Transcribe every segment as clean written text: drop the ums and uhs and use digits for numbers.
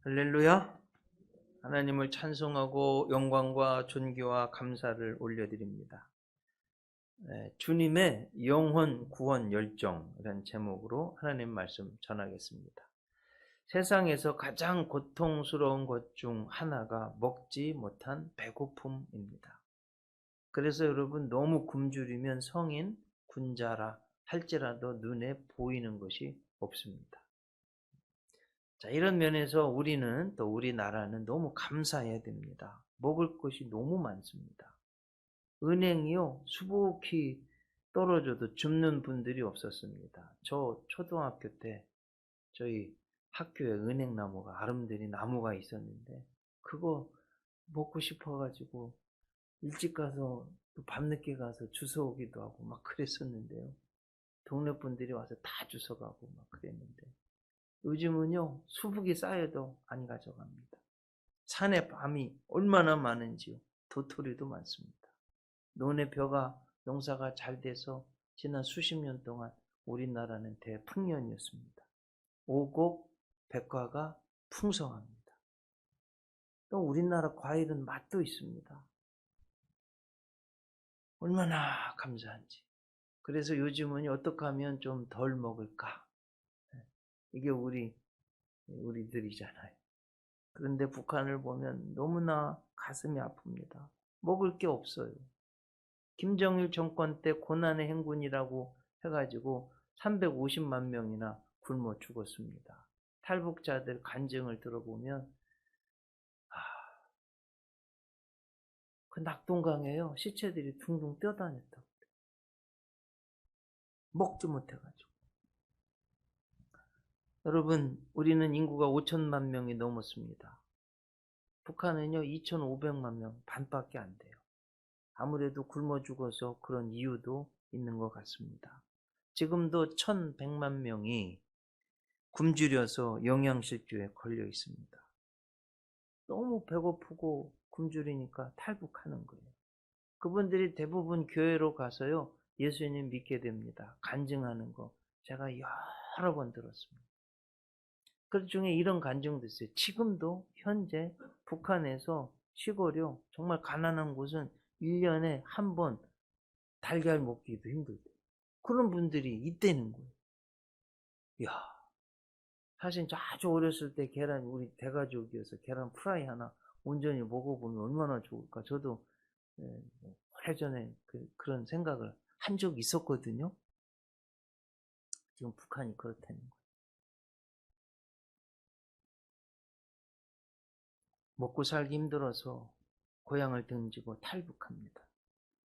할렐루야. 하나님을 찬송하고 영광과 존귀와 감사를 올려드립니다. 주님의 영혼 구원 열정이라는 제목으로 하나님 말씀 전하겠습니다. 세상에서 가장 고통스러운 것 중 하나가 먹지 못한 배고픔입니다. 그래서 여러분, 너무 굶주리면 성인, 군자라 할지라도 눈에 보이는 것이 없습니다. 자, 이런 면에서 우리는, 또 우리나라는 너무 감사해야 됩니다. 먹을 것이 너무 많습니다. 은행이요, 수북히 떨어져도 줍는 분들이 없었습니다. 저 초등학교 때 저희 학교에 은행나무가, 아름드리 나무가 있었는데 그거 먹고 싶어가지고 일찍 가서 또 밤늦게 가서 주워오기도 하고 막 그랬었는데요. 동네 분들이 와서 다 주워가고 막 그랬는데, 요즘은요, 수북이 쌓여도 안 가져갑니다. 산에 밤이 얼마나 많은지요. 도토리도 많습니다. 논의 벼가, 농사가 잘 돼서 지난 수십 년 동안 우리나라는 대풍년이었습니다. 오곡, 백과가 풍성합니다. 또 우리나라 과일은 맛도 있습니다. 얼마나 감사한지. 그래서 요즘은 어떻게 하면 좀 덜 먹을까? 이게 우리들이잖아요. 그런데 북한을 보면 너무나 가슴이 아픕니다. 먹을 게 없어요. 김정일 정권 때 고난의 행군이라고 해가지고 350만 명이나 굶어 죽었습니다. 탈북자들 간증을 들어보면 그 낙동강에요, 시체들이 둥둥 뛰어다녔다고. 먹지 못해가지고. 여러분, 우리는 인구가 5천만 명이 넘었습니다. 북한은요 2,500만 명, 반밖에 안 돼요. 아무래도 굶어 죽어서 그런 이유도 있는 것 같습니다. 지금도 1,100만 명이 굶주려서 영양실조에 걸려 있습니다. 너무 배고프고 굶주리니까 탈북하는 거예요. 그분들이 대부분 교회로 가서요, 예수님 믿게 됩니다. 간증하는 거 제가 여러 번 들었습니다. 그 중에 이런 간증도 있어요. 지금도 현재 북한에서 시골이요, 정말 가난한 곳은 1년에 한 번 달걀 먹기도 힘들대요. 그런 분들이 있다는 거예요. 이야, 사실 아주 어렸을 때 계란, 우리 대가족이어서 계란 프라이 하나 온전히 먹어보면 얼마나 좋을까. 저도 오래전에 그런 생각을 한 적이 있었거든요. 지금 북한이 그렇다는 거예요. 먹고 살기 힘들어서 고향을 등지고 탈북합니다.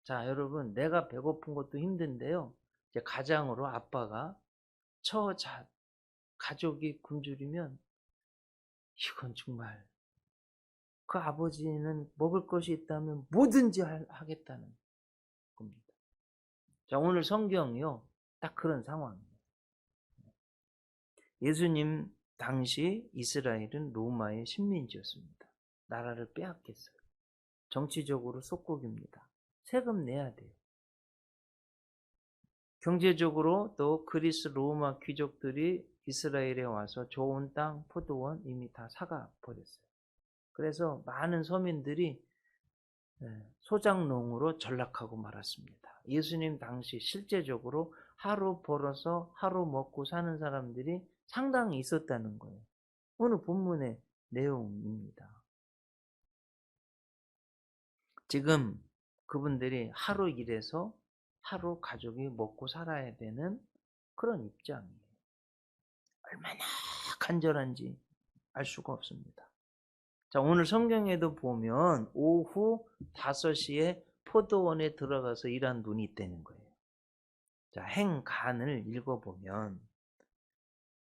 자, 여러분, 내가 배고픈 것도 힘든데요, 이제 가장으로 아빠가 가족이 굶주리면 이건 정말, 그 아버지는 먹을 것이 있다면 뭐든지 하겠다는 겁니다. 자, 오늘 성경이요, 딱 그런 상황이에요. 예수님 당시 이스라엘은 로마의 식민지였습니다. 나라를 빼앗겼어요. 정치적으로 속국입니다. 세금 내야 돼요. 경제적으로 또 그리스 로마 귀족들이 이스라엘에 와서 좋은 땅, 포도원 이미 다 사가 버렸어요. 그래서 많은 서민들이 소작농으로 전락하고 말았습니다. 예수님 당시 실제적으로 하루 벌어서 하루 먹고 사는 사람들이 상당히 있었다는 거예요. 오늘 본문의 내용입니다. 지금 그분들이 하루 일해서 하루 가족이 먹고 살아야 되는 그런 입장이에요. 얼마나 간절한지 알 수가 없습니다. 자, 오늘 성경에도 보면 오후 5시에 포도원에 들어가서 일한 분이 있다는 거예요. 자, 행간을 읽어보면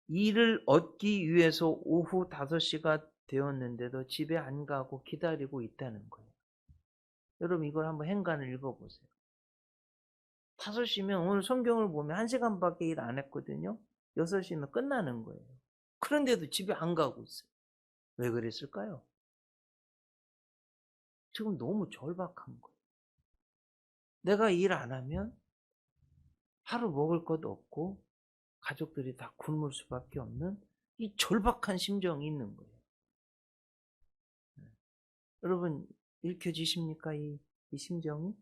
일을 얻기 위해서 오후 5시가 되었는데도 집에 안 가고 기다리고 있다는 거예요. 여러분, 이걸 한번 행간을 읽어보세요. 5시면 오늘 성경을 보면 1시간밖에 일 안 했거든요. 6시면 끝나는 거예요. 그런데도 집에 안 가고 있어요. 왜 그랬을까요? 지금 너무 절박한 거예요. 내가 일 안 하면 하루 먹을 것도 없고 가족들이 다 굶을 수밖에 없는 이 절박한 심정이 있는 거예요. 여러분 읽혀지십니까? 이 심정이?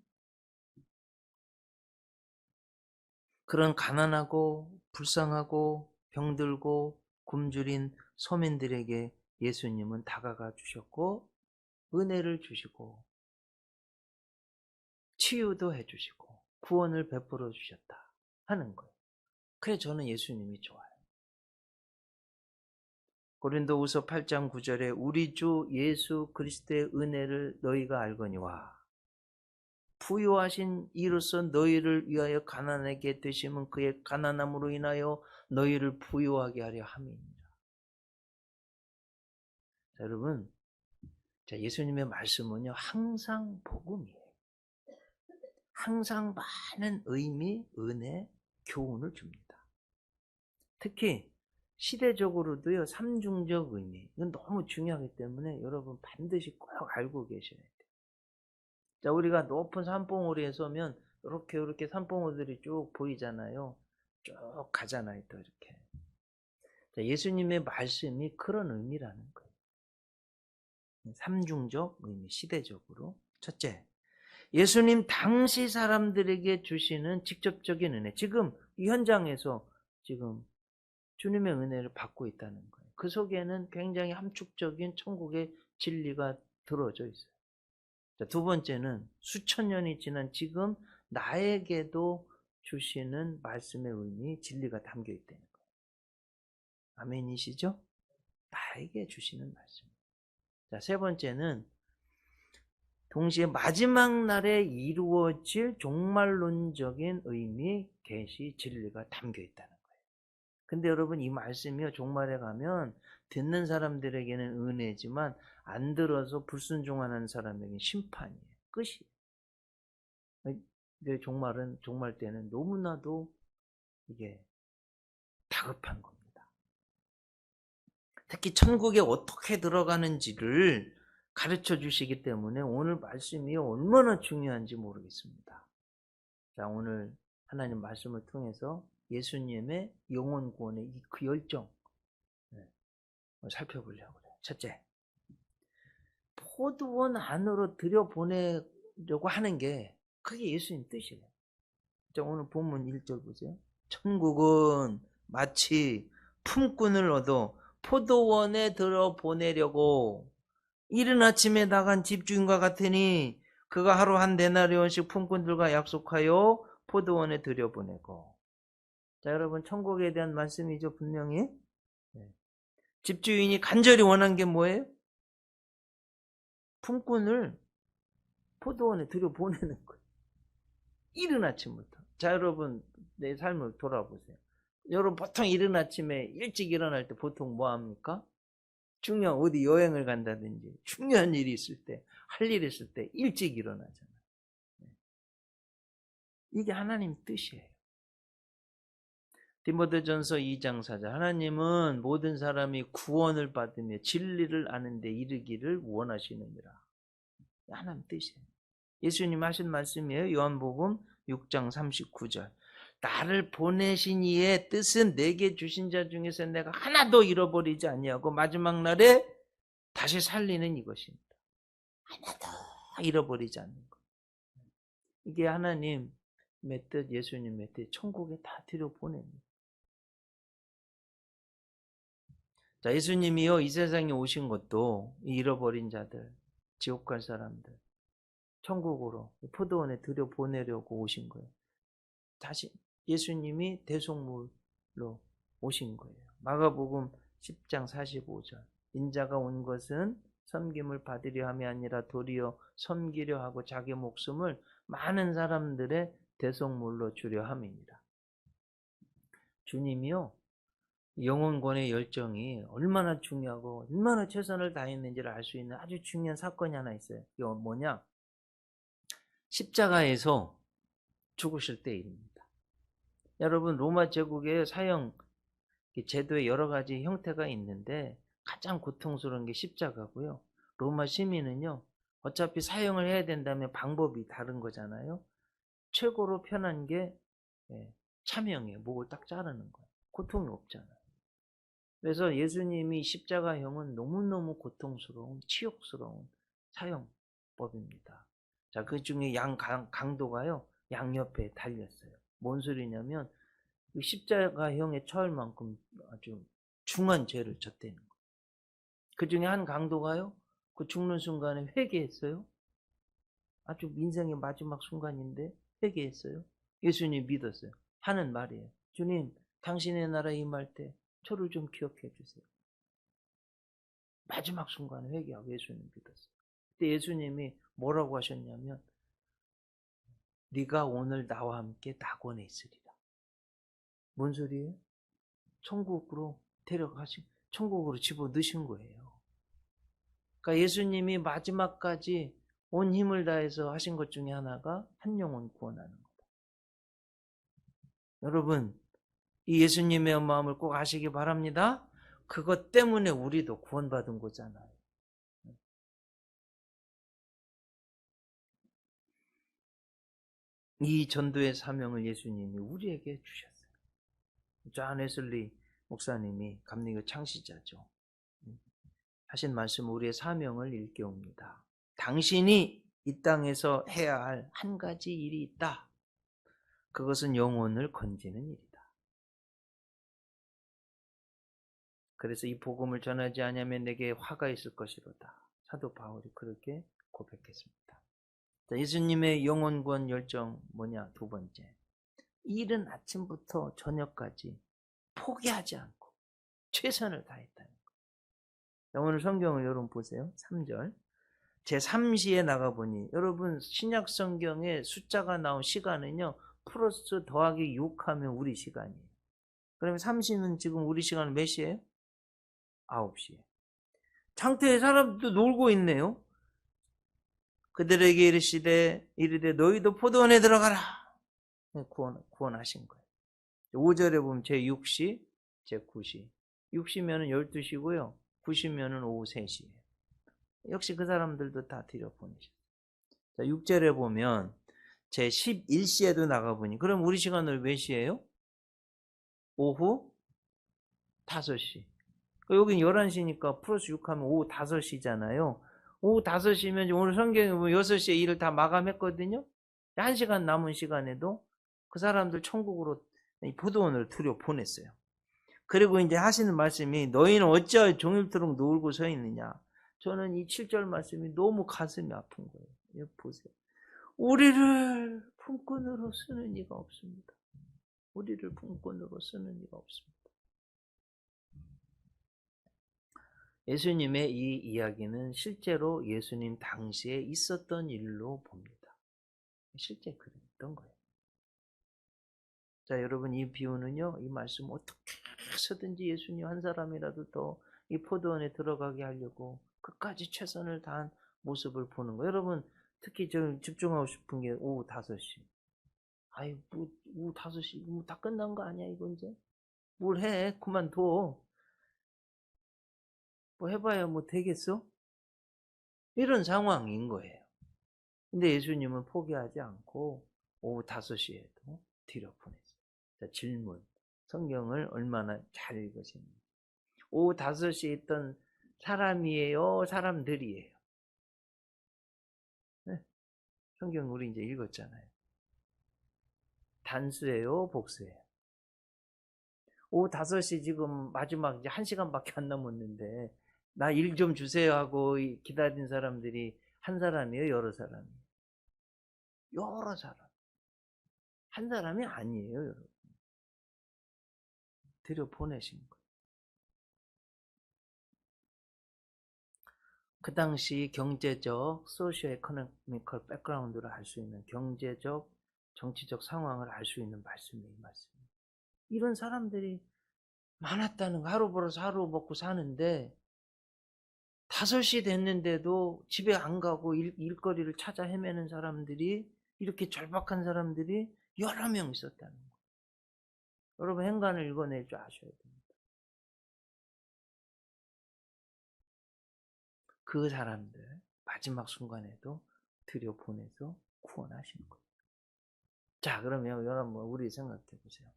그런 가난하고 불쌍하고 병들고 굶주린 서민들에게 예수님은 다가가 주셨고 은혜를 주시고 치유도 해주시고 구원을 베풀어 주셨다 하는 거예요. 그래 저는 예수님이 좋아요. 고린도후서 8장 9절에 우리 주 예수 그리스도의 은혜를 너희가 알거니와 부유하신 이로써 너희를 위하여 가난하게 되심은 그의 가난함으로 인하여 너희를 부유하게 하려 함이니라. 자, 여러분, 자, 예수님의 말씀은요 항상 복음이에요. 항상 많은 의미, 은혜, 교훈을 줍니다. 특히 시대적으로도요 삼중적 의미, 이건 너무 중요하기 때문에 여러분 반드시 꼭 알고 계셔야 돼요. 자, 우리가 높은 산봉우리에 서면 이렇게 산봉우들이 쭉 보이잖아요. 쭉 가잖아요, 또 이렇게. 자, 예수님의 말씀이 그런 의미라는 거예요. 삼중적 의미, 시대적으로. 첫째, 예수님 당시 사람들에게 주시는 직접적인 은혜. 지금 이 현장에서 지금 주님의 은혜를 받고 있다는 거예요. 그 속에는 굉장히 함축적인 천국의 진리가 들어져 있어요. 자, 두 번째는 수천 년이 지난 지금 나에게도 주시는 말씀의 의미, 진리가 담겨 있다는 거예요. 아멘이시죠? 나에게 주시는 말씀. 자, 세 번째는 동시에 마지막 날에 이루어질 종말론적인 의미, 계시, 진리가 담겨 있다는 거예요. 근데 여러분 이 말씀이요 종말에 가면 듣는 사람들에게는 은혜지만 안 들어서 불순종하는 사람에게는 심판이에요. 끝이에요. 근데 종말 때는 너무나도 이게 다급한 겁니다. 특히 천국에 어떻게 들어가는지를 가르쳐 주시기 때문에 오늘 말씀이 얼마나 중요한지 모르겠습니다. 자, 오늘 하나님 말씀을 통해서 예수님의 영혼 구원의 그 열정 살펴보려고 그래요. 첫째, 포도원 안으로 들여보내려고 하는 게 그게 예수님 뜻이에요. 자, 오늘 본문 1절 보세요. 천국은 마치 품꾼을 얻어 포도원에 들여보내려고 이른 아침에 나간 집주인과 같으니 그가 하루 한 데나리온씩 품꾼들과 약속하여 포도원에 들여보내고. 자, 여러분 천국에 대한 말씀이죠. 분명히 집주인이 간절히 원한 게 뭐예요? 품꾼을 포도원에 들여보내는 거예요. 이른 아침부터. 자, 여러분 내 삶을 돌아보세요. 여러분 보통 이른 아침에 일찍 일어날 때 보통 뭐 합니까? 중요한 어디 여행을 간다든지 중요한 일이 있을 때, 할 일이 있을 때 일찍 일어나잖아요. 이게 하나님 뜻이에요. 디모데전서 2장 4절 하나님은 모든 사람이 구원을 받으며 진리를 아는 데 이르기를 원하시느니라. 하나님 뜻이에요. 예수님 하신 말씀이에요. 요한복음 6장 39절 나를 보내신 이의 뜻은 내게 주신 자 중에서 내가 하나도 잃어버리지 아니하고 마지막 날에 다시 살리는 이것입니다. 하나도 잃어버리지 않는 것. 이게 하나님의 뜻, 예수님의 뜻, 천국에 다 들여보냅니다. 자, 예수님이요 이 세상에 오신 것도 잃어버린 자들, 지옥 갈 사람들 천국으로 포도원에 들여보내려고 오신 거예요. 다시 예수님이 대속물로 오신 거예요. 마가복음 10장 45절 인자가 온 것은 섬김을 받으려 함이 아니라 도리어 섬기려 하고 자기 목숨을 많은 사람들의 대속물로 주려 함입니다. 주님이요 영혼권의 열정이 얼마나 중요하고 얼마나 최선을 다했는지를 알 수 있는 아주 중요한 사건이 하나 있어요. 이거 뭐냐? 십자가에서 죽으실 때 일입니다. 여러분 로마 제국의 사형 제도의 여러 가지 형태가 있는데 가장 고통스러운 게 십자가고요. 로마 시민은요. 어차피 사형을 해야 된다면 방법이 다른 거잖아요. 최고로 편한 게 참형이에요. 목을 딱 자르는 거예요. 고통이 없잖아요. 그래서 예수님이 십자가형은 너무너무 고통스러운 치욕스러운 사형법입니다. 자, 그 중에 강도가요, 양옆에 달렸어요. 뭔 소리냐면, 그 십자가형에 처할 만큼 아주 중한 죄를 졌다는 거예요. 그 중에 한 강도가요, 그 죽는 순간에 회개했어요. 아주 인생의 마지막 순간인데 회개했어요. 예수님 믿었어요. 하는 말이에요. 주님, 당신의 나라 임할 때 저를 좀 기억해 주세요. 마지막 순간에 회개하고 예수님 믿었어요. 그때 예수님이 뭐라고 하셨냐면, 네가 오늘 나와 함께 낙원에 있으리라. 뭔 소리예요? 천국으로 천국으로 집어넣으신 거예요. 그러니까 예수님이 마지막까지 온 힘을 다해서 하신 것 중에 하나가 한 영혼 구원하는 거다. 여러분, 이 예수님의 마음을 꼭 아시기 바랍니다. 그것 때문에 우리도 구원받은 거잖아요. 이 전도의 사명을 예수님이 우리에게 주셨어요. 존 웨슬리 목사님이 감리교 창시자죠. 하신 말씀, 우리의 사명을 일깨웁니다. 당신이 이 땅에서 해야 할 한 가지 일이 있다. 그것은 영혼을 건지는 일이다. 그래서 이 복음을 전하지 않으면 내게 화가 있을 것이로다. 사도 바울이 그렇게 고백했습니다. 자, 예수님의 영혼 구원 열정 뭐냐? 두 번째, 이른 아침부터 저녁까지 포기하지 않고 최선을 다했다는 거예요. 오늘 성경을 여러분 보세요. 3절. 제3시에 나가보니, 여러분 신약 성경에 숫자가 나온 시간은요, 플러스 더하기 6하면 우리 시간이에요. 그러면 3시는 지금 우리 시간은 몇 시예요? 9시에. 창태에 사람도 놀고 있네요. 그들에게 이르되 너희도 포도원에 들어가라. 구원하신 거예요. 5절에 보면 제6시, 제9시. 6시면은 12시고요. 9시면은 오후 3시예요. 역시 그 사람들도 다 들여보내셨어요. 자, 6절에 보면 제11시에도 나가보니, 그럼 우리 시간은 몇 시예요? 오후 5시. 여긴 11시니까 플러스 6하면 오후 5시잖아요. 오후 5시면 오늘 성경에 보면 6시에 일을 다 마감했거든요. 1시간 남은 시간에도 그 사람들 천국으로 포도원을 들여보냈어요. 그리고 이제 하시는 말씀이, 너희는 어찌하여 종일토록 놀고 서 있느냐. 저는 이 7절 말씀이 너무 가슴이 아픈 거예요. 여기 보세요. 우리를 품꾼으로 쓰는 이가 없습니다. 우리를 품꾼으로 쓰는 이가 없습니다. 예수님의 이 이야기는 실제로 예수님 당시에 있었던 일로 봅니다. 실제 그랬던 거예요. 자, 여러분, 이 비유는요, 이 말씀 어떻게 해서든지 예수님 한 사람이라도 더 이 포도원에 들어가게 하려고 끝까지 최선을 다한 모습을 보는 거예요. 여러분, 특히 저 집중하고 싶은 게 오후 5시. 아이, 뭐, 오후 5시, 뭐 다 끝난 거 아니야, 이거 이제? 뭘 해? 그만둬. 뭐 해봐야 뭐 되겠어? 이런 상황인 거예요. 근데 예수님은 포기하지 않고 오후 5시에도 들여보냈어요. 자, 질문. 성경을 얼마나 잘 읽으십니까? 오후 5시에 있던 사람이에요? 사람들이에요? 네. 성경 우리 이제 읽었잖아요. 단수예요? 복수예요? 오후 5시 지금 마지막 이제 1시간밖에 안 남았는데, 나 일 좀 주세요 하고 기다린 사람들이 한 사람이에요? 여러 사람이에요? 여러 사람. 한 사람이 아니에요, 여러분. 들여보내신 거예요. 그 당시 경제적, 소시오에코노미컬 백그라운드를 알 수 있는, 경제적, 정치적 상황을 알 수 있는 말씀이에요, 이 말씀이. 이런 사람들이 많았다는 거. 하루 벌어서 하루 먹고 사는데 5시 됐는데도 집에 안 가고 일거리를 찾아 헤매는 사람들이, 이렇게 절박한 사람들이 여러 명 있었다는 거예요. 여러분, 행간을 읽어낼 줄 아셔야 됩니다. 그 사람들 마지막 순간에도 들여보내서 구원하신 거예요. 자, 그러면 여러분, 우리 생각해 보세요.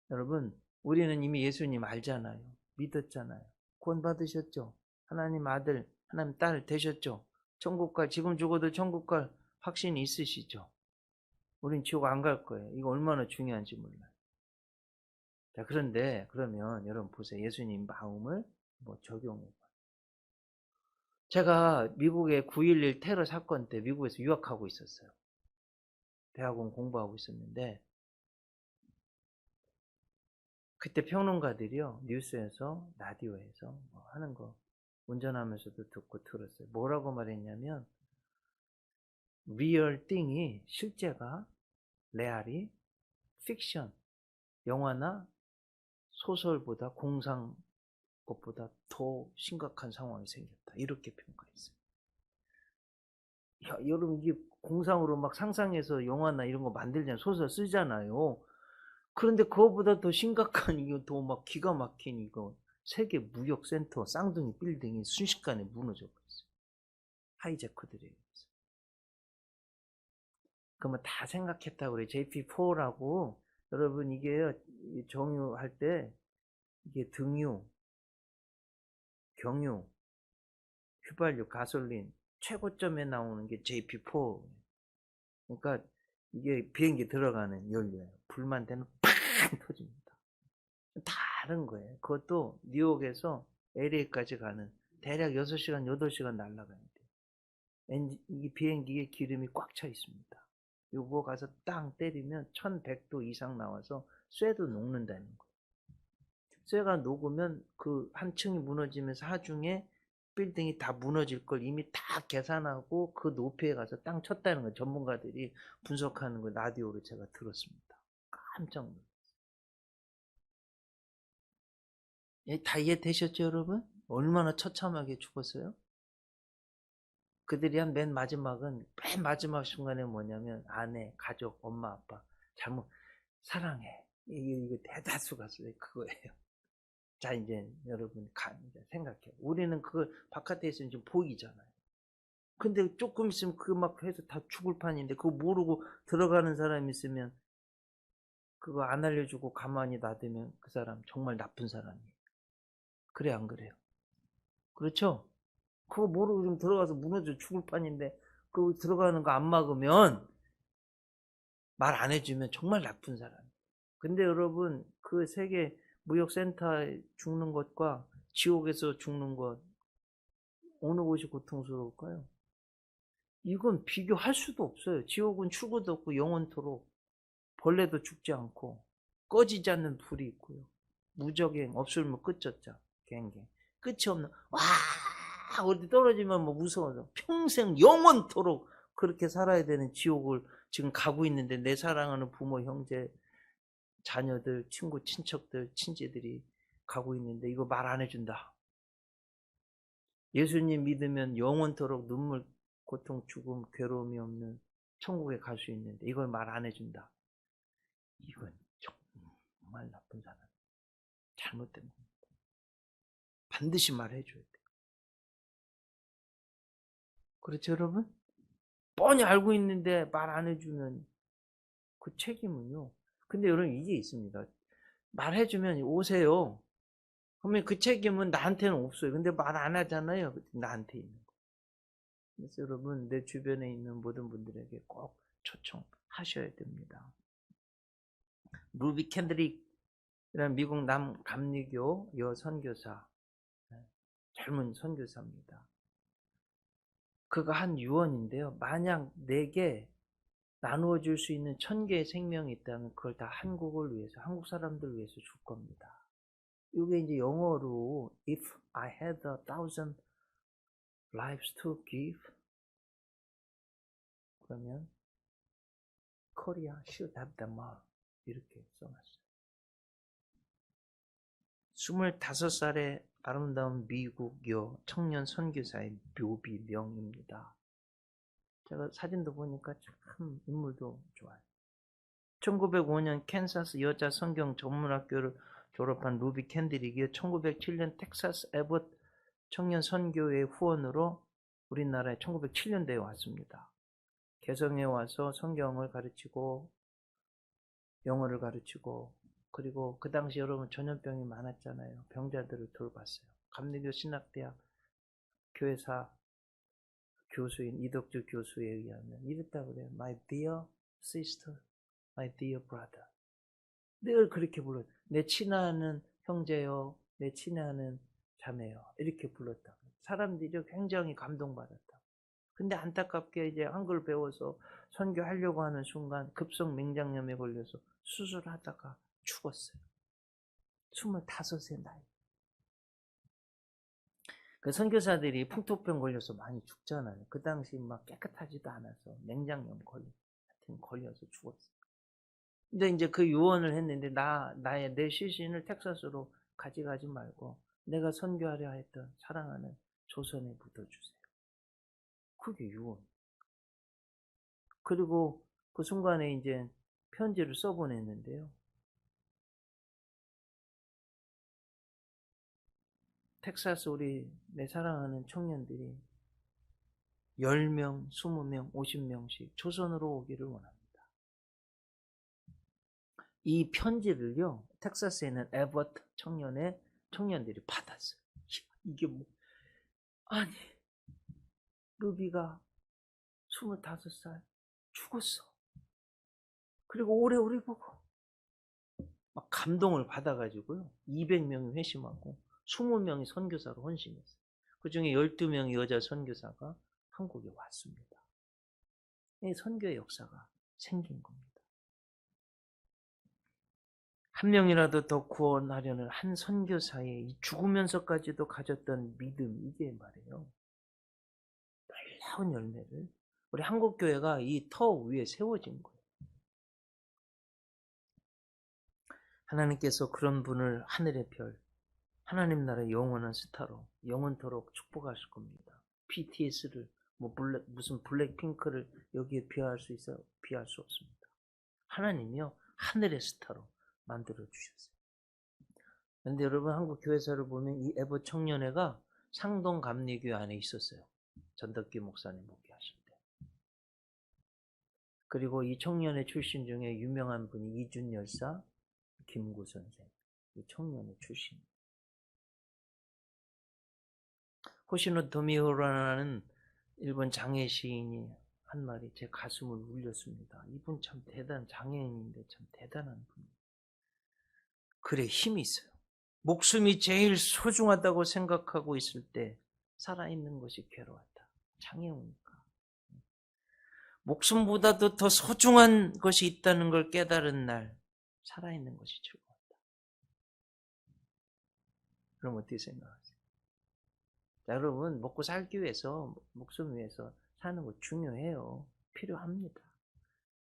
여러분, 우리는 이미 예수님 알잖아요. 믿었잖아요. 구원 받으셨죠? 하나님 아들 하나님 딸 되셨죠? 천국 갈, 지금 죽어도 천국 갈 확신이 있으시죠? 우린 지옥 안 갈 거예요. 이거 얼마나 중요한지 몰라요. 자, 그런데 그러면 여러분 보세요. 예수님 마음을 뭐 적용해 봐요. 제가 미국의 9.11 테러 사건 때 미국에서 유학하고 있었어요. 대학원 공부하고 있었는데 그때 평론가들이요, 뉴스에서 라디오에서 뭐 하는 거 운전하면서도 듣고 들었어요. 뭐라고 말했냐면 리얼 띵이, 실제가, 레알이 픽션, 영화나 소설보다, 공상 것보다 더 심각한 상황이 생겼다, 이렇게 평가했어요. 야, 여러분, 이게 공상으로 막 상상해서 영화나 이런 거 만들잖아요. 소설 쓰잖아요. 그런데 그거보다 더 심각한, 이거 더 막 기가 막힌, 이거 세계 무역센터 쌍둥이 빌딩이 순식간에 무너져 버렸어요. 하이제커들에 의해서. 그러면 다 생각했다고 그래요. JP4라고. 여러분, 이게요, 정유할 때 이게 등유, 경유, 휘발유, 가솔린 최고점에 나오는 게 JP4. 그러니까 이게 비행기 들어가는 연료예요. 불만 되면 팍 터집니다. 다른 거예요. 그것도 뉴욕에서 LA까지 가는 대략 6시간, 8시간 날아가야 돼요. 이 비행기에 기름이 꽉 차 있습니다. 요거 가서 땅 때리면 1100도 이상 나와서 쇠도 녹는다는 거예요. 쇠가 녹으면 그 한 층이 무너지면서 하중에 빌딩이 다 무너질 걸 이미 다 계산하고 그 높이에 가서 땅 쳤다는 거예요. 전문가들이 분석하는 걸 라디오로 제가 들었습니다. 깜짝 놀랐어요. 다 이해되셨죠, 여러분? 얼마나 처참하게 죽었어요? 그들이 한 맨 마지막 순간에 뭐냐면 아내, 가족, 엄마, 아빠 잘못 사랑해. 이거 대다수가 그거예요. 자, 이제 여러분 이제 생각해. 우리는 그걸 바깥에 있으면 좀 보이잖아요. 근데 조금 있으면 그 막 해서 다 죽을 판인데 그거 모르고 들어가는 사람이 있으면 그거 안 알려주고 가만히 놔두면 그 사람 정말 나쁜 사람이에요. 그래 안 그래요? 그렇죠? 그거 모르고 좀 들어가서 무너져 죽을 판인데 그 들어가는 거 안 막으면, 말 안 해주면 정말 나쁜 사람이에요. 근데 여러분, 그 세계 무역센터에 죽는 것과 지옥에서 죽는 것, 어느 곳이 고통스러울까요? 이건 비교할 수도 없어요. 지옥은 추구도 없고 영원토록 벌레도 죽지 않고 꺼지지 않는 불이 있고요. 무적행, 없으면 끝졌자, 갱갱. 끝이 없는, 와, 어디 떨어지면 뭐 무서워서 평생 영원토록 그렇게 살아야 되는 지옥을 지금 가고 있는데, 내 사랑하는 부모, 형제, 자녀들, 친구, 친척들, 친지들이 가고 있는데 이거 말 안 해준다. 예수님 믿으면 영원토록 눈물, 고통, 죽음, 괴로움이 없는 천국에 갈 수 있는데 이걸 말 안 해준다. 이건 정말 나쁜 사람, 잘못된 겁니다. 반드시 말해줘야 돼. 그렇죠, 여러분? 뻔히 알고 있는데 말 안 해주면 그 책임은요. 근데 여러분, 이게 있습니다. 말해주면 오세요. 그러면 그 책임은 나한테는 없어요. 근데 말 안 하잖아요. 나한테 있는 거. 그래서 여러분, 내 주변에 있는 모든 분들에게 꼭 초청하셔야 됩니다. 루비 캔드릭이라는 미국 남감리교 여선교사, 젊은 선교사입니다. 그가 한 유언인데요. 만약 내게 나누어 줄 수 있는 1000개의 생명이 있다면 그걸 다 한국을 위해서, 한국 사람들을 위해서 줄 겁니다. 이게 이제 영어로 If I had 1,000 lives to give, 그러면 Korea should have them all, 이렇게 써놨어요. 25살의 아름다운 미국 여 청년 선교사의 묘비명입니다. 제가 사진도 보니까 참 인물도 좋아요. 1905년 캔사스 여자 성경 전문학교를 졸업한 루비 캔드릭이 1907년 텍사스 에봇 청년 선교회 후원으로 우리나라에 1907년대에 왔습니다. 개성에 와서 성경을 가르치고 영어를 가르치고, 그리고 그 당시 여러분 전염병이 많았잖아요. 병자들을 돌봤어요. 감리교 신학대학 교회사 교수인 이덕주 교수에 의하면 이랬다고 그래요. My dear sister, my dear brother. 늘 그렇게 불러요. 내 친애하는 형제요, 내 친애하는 자매요. 이렇게 불렀다고. 사람들이 굉장히 감동받았다. 근데 안타깝게 이제 한글 배워서 선교하려고 하는 순간 급성 맹장염에 걸려서 수술하다가 죽었어요. 25세 나이. 그 선교사들이 풍토병 걸려서 많이 죽잖아요. 그 당시 막 깨끗하지도 않아서 맹장염 걸려서 죽었어요. 근데 이제 그 유언을 했는데 내 시신을 텍사스로 가져가지 말고 내가 선교하려 했던 사랑하는 조선에 묻어주세요. 그게 유언. 그리고 그 순간에 이제 편지를 써보냈는데요. 텍사스 우리 내 사랑하는 청년들이 10명, 20명, 50명씩 조선으로 오기를 원합니다. 이 편지를요, 텍사스에 있는 에버트 청년들이 받았어요. 이게 뭐, 아니, 루비가 25살 죽었어. 그리고 오래오래 보고 막 감동을 받아가지고요. 200명이 회심하고 20명이 선교사로 헌신했어요. 그 중에 12명의 여자 선교사가 한국에 왔습니다. 이 선교의 역사가 생긴 겁니다. 한 명이라도 더 구원하려는 한 선교사의 죽으면서까지도 가졌던 믿음, 이게 말이에요. 놀라운 열매를 우리 한국교회가 이 터 위에 세워진 거예요. 하나님께서 그런 분을 하늘의 별, 하나님 나라의 영원한 스타로 영원토록 축복하실 겁니다. BTS를 무슨 블랙핑크를 여기에 비할 수 없습니다. 하나님이요 하늘의 스타로 만들어 주셨어요. 그런데 여러분 한국 교회사를 보면 이 에버 청년회가 상동 감리교회 안에 있었어요. 전덕기 목사님 목회하실 때. 그리고 이 청년회 출신 중에 유명한 분이 이준 열사, 김구 선생, 이 청년회 출신. 호시노 도미호라는 일본 장애 시인이 한 말이 제 가슴을 울렸습니다. 이분 참 장애인인데 참 대단한 분이에요. 글에 힘이 있어요. 목숨이 제일 소중하다고 생각하고 있을 때 살아있는 것이 괴로웠다. 장애 오니까. 목숨보다도 더 소중한 것이 있다는 걸 깨달은 날 살아있는 것이 즐거웠다. 그럼 어떻게 생각하세요? 자, 여러분 먹고 살기 위해서 목숨 위해서 사는 거 중요해요. 필요합니다.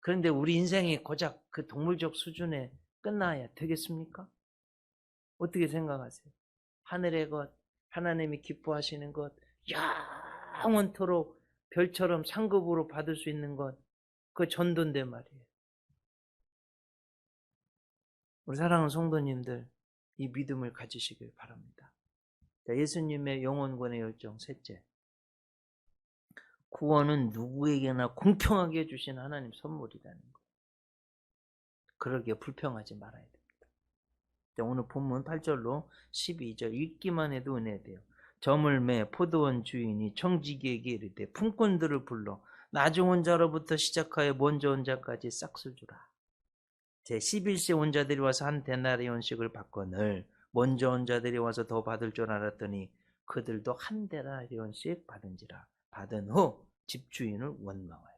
그런데 우리 인생이 고작 그 동물적 수준에 끝나야 되겠습니까? 어떻게 생각하세요? 하늘의 것, 하나님이 기뻐하시는 것, 영원토록 별처럼 상급으로 받을 수 있는 것, 그 전도인데 말이에요. 우리 사랑하는 성도님들, 이 믿음을 가지시길 바랍니다. 자, 예수님의 영원권의 열정 셋째. 구원은 누구에게나 공평하게 주신 하나님 선물이라는 것. 그러기에 불평하지 말아야 됩니다. 자, 오늘 본문 8절로 12절 읽기만 해도 은혜돼요. 저물매 포도원 주인이 청지기에게 이르되 품꾼들을 불러 나중 온 자로부터 시작하여 먼저 온 자까지 싹쓸 주라. 제 11세 온 자들이 와서 한 데나리온씩을 받거늘 먼저 온 자들이 와서 더 받을 줄 알았더니 그들도 한 데나리온씩 받은지라. 받은 후 집주인을 원망하여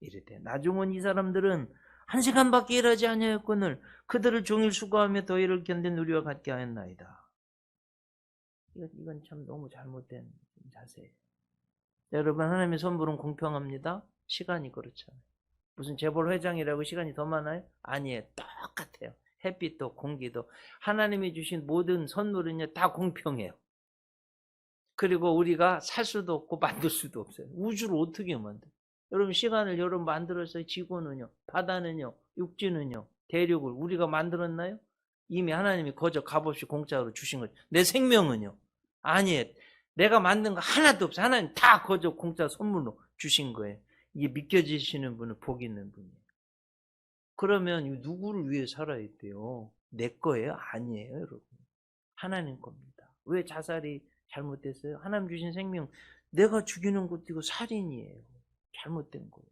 이르되 나중 온 이 사람들은 1시간밖에 일하지 아니하였거늘 그들을 종일 수고하며 더위를 견딘 우리와 같게 하였나이다. 이건 참 너무 잘못된 자세예요. 여러분 하나님의 선물은 공평합니다. 시간이 그렇잖아요. 무슨 재벌 회장이라고 시간이 더 많아요? 아니에요. 똑같아요. 햇빛도 공기도 하나님이 주신 모든 선물은요 다 공평해요. 그리고 우리가 살 수도 없고 만들 수도 없어요. 우주를 어떻게 만들어요? 여러분 시간을 여러분 만들었어요. 지구는요, 바다는요, 육지는요, 대륙을 우리가 만들었나요? 이미 하나님이 거저 값없이 공짜로 주신 거죠. 내 생명은요, 아니에요. 내가 만든 거 하나도 없어요. 하나님 다 거저 공짜 선물로 주신 거예요. 이게 믿겨지시는 분은 복 있는 분이에요. 그러면 누구를 위해 살아야 돼요? 내 거예요? 아니에요, 여러분. 하나님 겁니다. 왜 자살이 잘못됐어요? 하나님 주신 생명 내가 죽이는 것도 이거 살인이에요. 잘못된 거예요.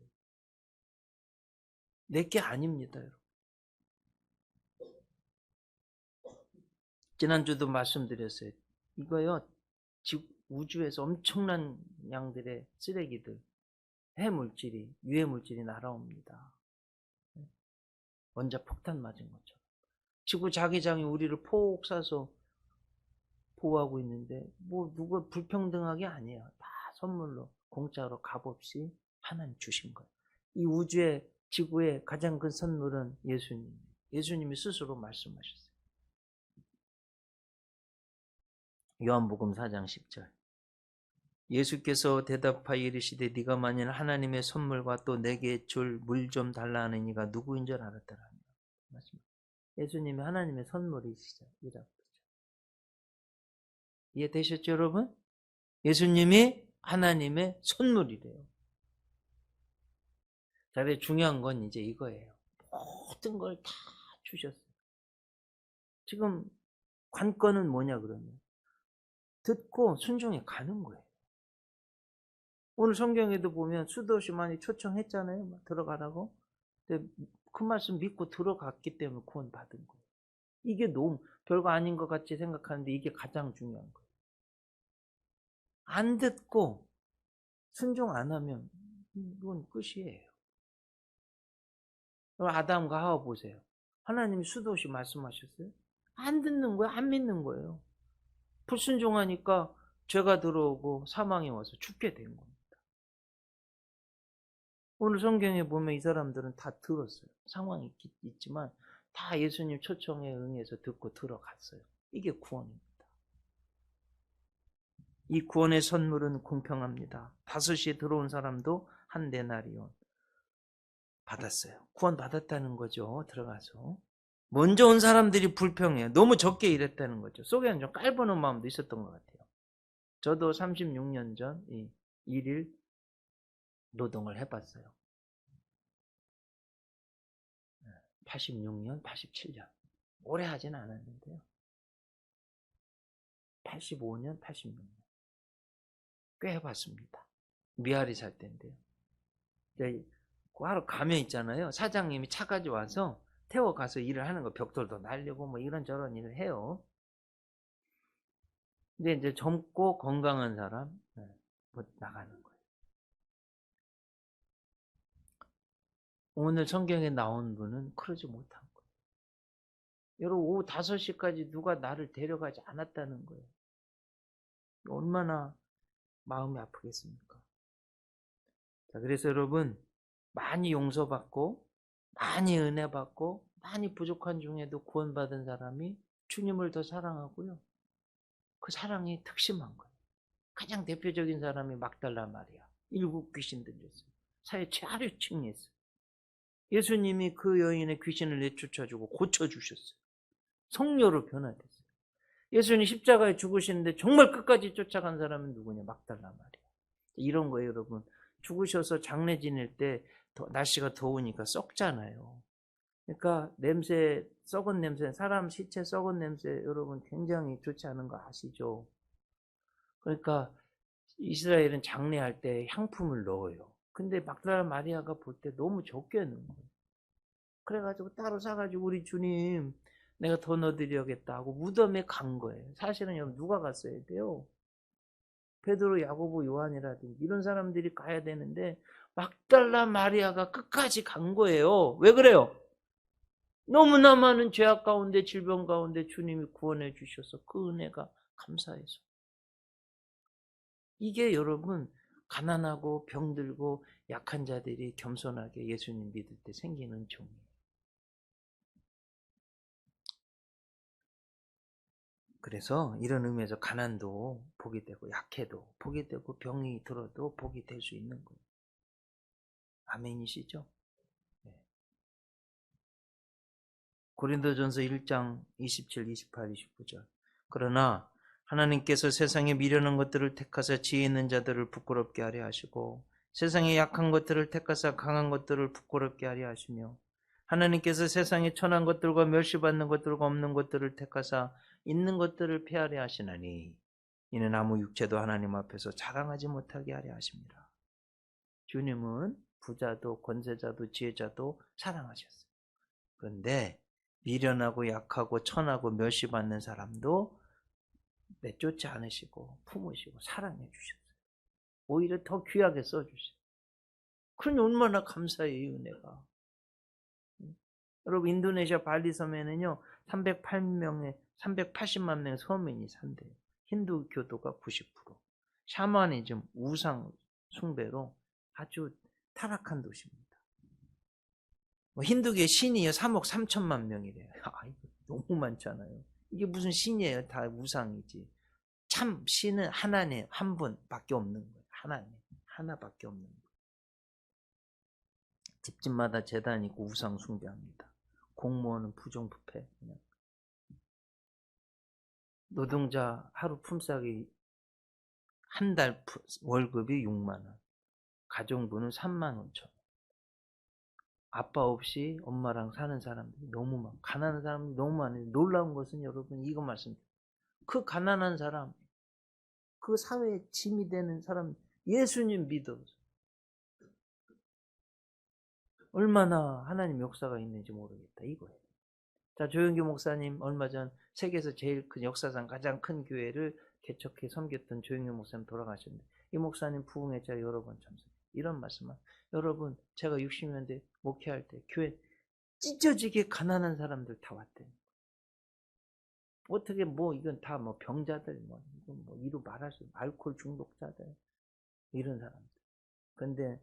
내게 아닙니다, 여러분. 지난주도 말씀드렸어요. 이거요, 우주에서 엄청난 양들의 쓰레기들, 해물질이, 유해물질이 날아옵니다. 원자 폭탄 맞은 것처럼. 지구 자기장이 우리를 폭 쏴서 보호하고 있는데, 뭐, 누가 불평등하게 아니에요. 다 선물로, 공짜로 값없이 하나님 주신 거예요. 이 우주의, 지구의 가장 큰 선물은 예수님. 예수님이 스스로 말씀하셨어요. 요한복음 4장 10절. 예수께서 대답하여 이르시되 네가 만일 하나님의 선물과 또 내게 줄 물 좀 달라 하는 이가 누구인 줄 알았더라. 예수님이 하나님의 선물이시죠. 이해되셨죠, 여러분? 예수님이 하나님의 선물이래요. 자, 근데 중요한 건 이제 이거예요. 모든 걸 다 주셨어요. 지금 관건은 뭐냐 그러면 듣고 순종해 가는 거예요. 오늘 성경에도 보면 수도 없이 많이 초청했잖아요. 막 들어가라고. 근데 그 말씀 믿고 들어갔기 때문에 구원 받은 거예요. 이게 너무 별거 아닌 것 같이 생각하는데 이게 가장 중요한 거예요. 안 듣고 순종 안 하면 이건 끝이에요. 아담과 하와 보세요. 하나님이 수도 없이 말씀하셨어요. 안 듣는 거예요. 안 믿는 거예요. 불순종하니까 죄가 들어오고 사망이 와서 죽게 된 겁니다. 오늘 성경에 보면 이 사람들은 다 들었어요. 상황이 있지만 다 예수님 초청에 응해서 듣고 들어갔어요. 이게 구원입니다. 이 구원의 선물은 공평합니다. 5시에 들어온 사람도 한 데나리온 받았어요. 구원 받았다는 거죠. 들어가서. 먼저 온 사람들이 불평해요. 너무 적게 일했다는 거죠. 속에는 좀 깔보는 마음도 있었던 것 같아요. 저도 36년 전 일일 노동을 해봤어요. 86년, 87년. 오래 하진 않았는데요. 85년, 86년. 꽤 해봤습니다. 미아리 살 때인데요. 하러 가면 있잖아요. 사장님이 차 가져와서 태워가서 일을 하는 거. 벽돌도 날리고 뭐 이런저런 일을 해요. 근데 이제 젊고 건강한 사람 나가는 거예요. 오늘 성경에 나온 분은 그러지 못한 거예요. 여러분 오후 5시까지 누가 나를 데려가지 않았다는 거예요. 얼마나 마음이 아프겠습니까? 자, 그래서 여러분 많이 용서받고 많이 은혜 받고 많이 부족한 중에도 구원받은 사람이 주님을 더 사랑하고요. 그 사랑이 특심한 거예요. 가장 대표적인 사람이 막달라 마리아. 7 귀신 들렸어요. 사회 최하류층이었어요. 예수님이 그 여인의 귀신을 내쫓아주고 고쳐주셨어요. 성녀로 변화됐어요. 예수님 십자가에 죽으시는데 정말 끝까지 쫓아간 사람은 누구냐? 막달라 마리아. 이런 거예요, 여러분. 죽으셔서 장례 지낼 때 날씨가 더우니까 썩잖아요. 그러니까 냄새, 썩은 냄새, 사람 시체 썩은 냄새 여러분 굉장히 좋지 않은 거 아시죠? 그러니까 이스라엘은 장례할 때 향품을 넣어요. 근데 막달라 마리아가 볼 때 너무 적게 넣은 거예요. 그래가지고 따로 사가지고 우리 주님 내가 더 넣어드려야겠다 하고 무덤에 간 거예요. 사실은 여러분 누가 갔어야 돼요? 베드로, 야고보, 요한이라든지 이런 사람들이 가야 되는데 막달라 마리아가 끝까지 간 거예요. 왜 그래요? 너무나 많은 죄악 가운데 질병 가운데 주님이 구원해 주셔서 그 은혜가 감사해서. 이게 여러분 가난하고 병들고 약한 자들이 겸손하게 예수님 믿을 때 생기는 종이에요. 그래서 이런 의미에서 가난도 복이 되고 약해도 복이 되고 병이 들어도 복이 될 수 있는 거예요. 아멘이시죠? 네. 고린도전서 1장 27, 28, 29절. 그러나 하나님께서 세상에 미련한 것들을 택하사 지혜 있는 자들을 부끄럽게 하려 하시고 세상에 약한 것들을 택하사 강한 것들을 부끄럽게 하려 하시며 하나님께서 세상에 천한 것들과 멸시받는 것들과 없는 것들을 택하사 있는 것들을 폐하려 하시나니 이는 아무 육체도 하나님 앞에서 자랑하지 못하게 하려 하십니다. 주님은 부자도 권세자도 지혜자도 사랑하셨어요. 그런데 미련하고 약하고 천하고 멸시받는 사람도 내쫓지 않으시고 품으시고 사랑해 주셨어요. 오히려 더 귀하게 써주셨어요. 그러니 얼마나 감사해요, 이 은혜가. 여러분, 인도네시아 발리 섬에는요 380만 명의 서민이 산대요. 힌두 교도가 90%, 샤머니즘, 우상 숭배로 아주 타락한 도시입니다. 힌두교의 신이요 3억 3천만 명이래요. 이거 너무 많잖아요. 이게 무슨 신이에요? 다 우상이지. 참 신은 하나님 한 분밖에 없는 거예요. 하나님 하나밖에 없는 거예요. 집집마다 제단 있고 우상 숭배합니다. 공무원은 부정부패. 그냥. 노동자 하루 품삯이 한 달 월급이 6만 원, 가정부는 3만 5천 원. 아빠 없이 엄마랑 사는 사람들이 너무 많고 가난한 사람들이 너무 많아요. 놀라운 것은 여러분 이거 말씀드려요. 그 가난한 사람, 그 사회의 짐이 되는 사람 예수님 믿어서 얼마나 하나님 역사가 있는지 모르겠다 이거예요. 자, 조영규 목사님 얼마 전 세계에서 제일 큰 역사상 가장 큰 교회를 개척해 섬겼던 조영규 목사님 돌아가셨는데 이 목사님 부흥회 제가 여러 번 참석. 이런 말씀은 여러분 제가 60년대 목회할 때 교회 찢어지게 가난한 사람들 다 왔대요. 어떻게 뭐 이건 다 뭐 병자들 뭐 이건 뭐 이루 말할 수 알코올 중독자들 이런 사람들. 근데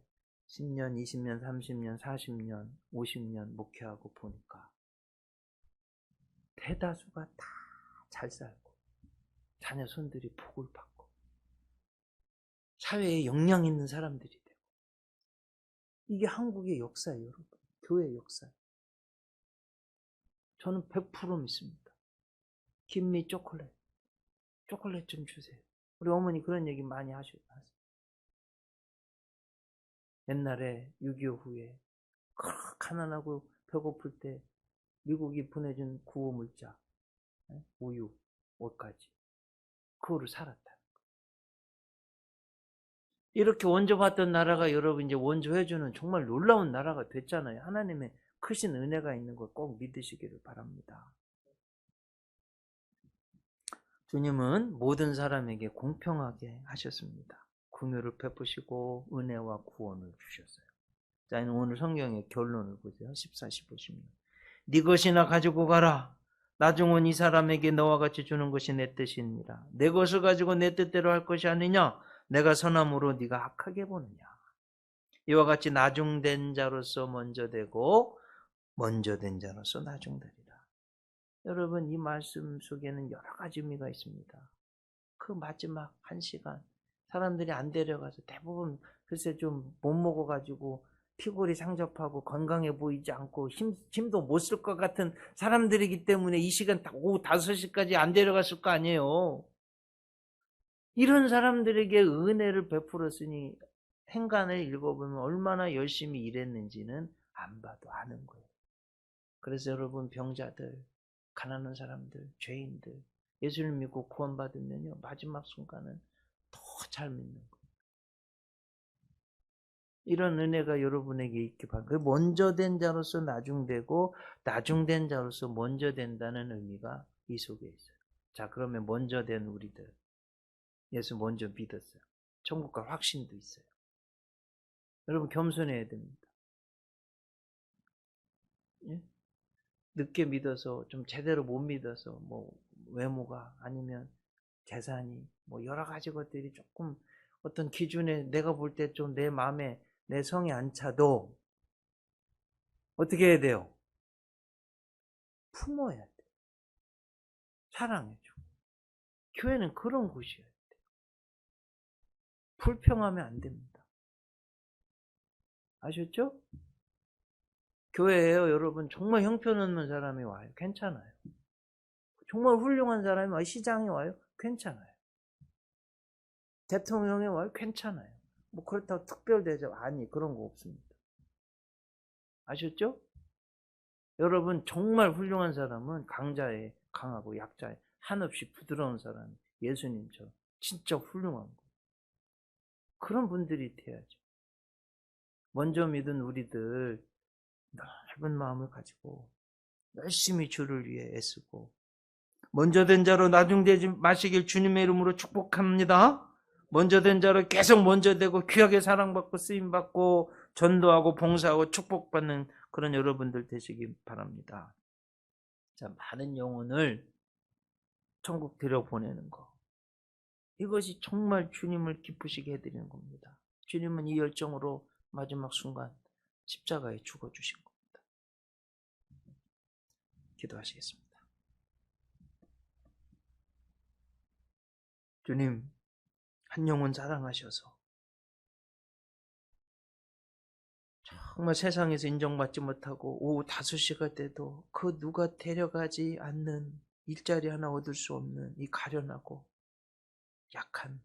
10년, 20년, 30년, 40년, 50년 목회하고 보니까 대다수가 다 잘 살고 자녀 손들이 복을 받고 사회에 역량 있는 사람들이 되고 이게 한국의 역사예요, 여러분. 교회의 역사. 저는 100% 믿습니다. 김미 초콜릿 좀 주세요. 우리 어머니 그런 얘기 많이 하세요. 옛날에 6.25 후에 가난하고 배고플 때 미국이 보내준 구호 물자, 우유, 옷까지 그거로 살았다. 이렇게 원조받던 나라가 여러분 이제 원조해주는 정말 놀라운 나라가 됐잖아요. 하나님의 크신 은혜가 있는 걸 꼭 믿으시기를 바랍니다. 주님은 모든 사람에게 공평하게 하셨습니다. 긍휼을 베푸시고 은혜와 구원을 주셨어요. 자, 오늘 성경의 결론을 보세요. 14, 15, 16. 네 것이나 가지고 가라. 나중은 이 사람에게 너와 같이 주는 것이 내 뜻이니라. 내 것을 가지고 내 뜻대로 할 것이 아니냐? 내가 선함으로 네가 악하게 보느냐? 이와 같이 나중된 자로서 먼저 되고 먼저 된 자로서 나중되리라. 여러분 이 말씀 속에는 여러 가지 의미가 있습니다. 그 마지막 1시간 사람들이 안 데려가서 대부분 글쎄 좀 못 먹어가지고 피골이 상접하고 건강해 보이지 않고 힘도 못 쓸 것 같은 사람들이기 때문에 이 시간 오후 5시까지 안 데려갔을 거 아니에요. 이런 사람들에게 은혜를 베풀었으니 행간을 읽어보면 얼마나 열심히 일했는지는 안 봐도 아는 거예요. 그래서 여러분 병자들, 가난한 사람들, 죄인들 예수를 믿고 구원받으면요 마지막 순간은 더 잘 믿는 거예요. 이런 은혜가 여러분에게 있기 바랍니다. 먼저 된 자로서 나중되고 나중된 자로서 먼저 된다는 의미가 이 속에 있어요. 자, 그러면 먼저 된 우리들 예수 먼저 믿었어요. 천국과 확신도 있어요. 여러분 겸손해야 됩니다. 예? 늦게 믿어서 좀 제대로 못 믿어서 뭐 외모가 아니면 재산이 뭐 여러 가지 것들이 조금 어떤 기준에 내가 볼 때 좀 내 마음에 내 성이 안 차도 어떻게 해야 돼요? 품어야 돼. 사랑해줘. 교회는 그런 곳이어야 돼. 불평하면 안 됩니다. 아셨죠? 교회에요, 여러분. 정말 형편없는 사람이 와요. 괜찮아요. 정말 훌륭한 사람이 와요. 시장이 와요. 괜찮아요. 대통령이 와요. 괜찮아요. 뭐 그렇다고 특별 대접 아니 그런 거 없습니다. 아셨죠? 여러분 정말 훌륭한 사람은 강자에 강하고 약자에 한없이 부드러운 사람 예수님처럼 진짜 훌륭한 거. 그런 분들이 돼야죠. 먼저 믿은 우리들 넓은 마음을 가지고 열심히 주를 위해 애쓰고 먼저 된 자로 나중되지 마시길 주님의 이름으로 축복합니다. 먼저 된 자로 계속 먼저 되고 귀하게 사랑받고 쓰임받고 전도하고 봉사하고 축복받는 그런 여러분들 되시기 바랍니다. 자, 많은 영혼을 천국 들여보내는 거. 이것이 정말 주님을 기쁘시게 해드리는 겁니다. 주님은 이 열정으로 마지막 순간 십자가에 죽어주신 겁니다. 기도하시겠습니다. 주님, 한 영혼 사랑하셔서 정말 세상에서 인정받지 못하고 오후 5시가 돼도 그 누가 데려가지 않는 일자리 하나 얻을 수 없는 이 가련하고 약한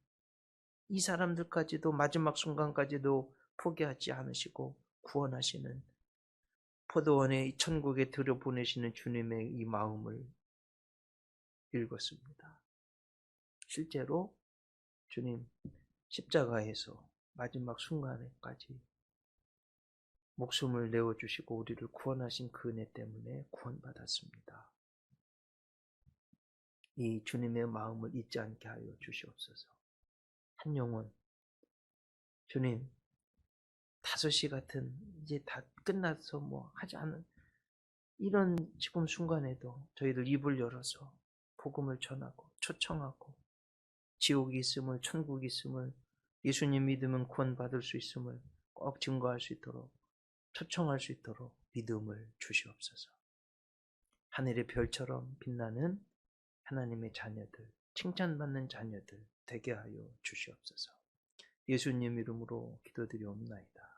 이 사람들까지도 마지막 순간까지도 포기하지 않으시고 구원하시는 포도원의 천국에 들여보내시는 주님의 이 마음을 읽었습니다. 실제로 주님 십자가에서 마지막 순간에까지 목숨을 내어주시고 우리를 구원하신 그 은혜 때문에 구원받았습니다. 이 주님의 마음을 잊지 않게 하여 주시옵소서. 한 영혼, 주님 5시 같은 이제 다 끝나서 뭐 하지 않은 이런 지금 순간에도 저희들 입을 열어서 복음을 전하고 초청하고 지옥이 있음을 천국이 있음을 예수님 믿으면 구원받을 수 있음을 꼭 증거할 수 있도록 초청할 수 있도록 믿음을 주시옵소서. 하늘의 별처럼 빛나는 하나님의 자녀들, 칭찬받는 자녀들 되게 하여 주시옵소서. 예수님 이름으로 기도드리옵나이다.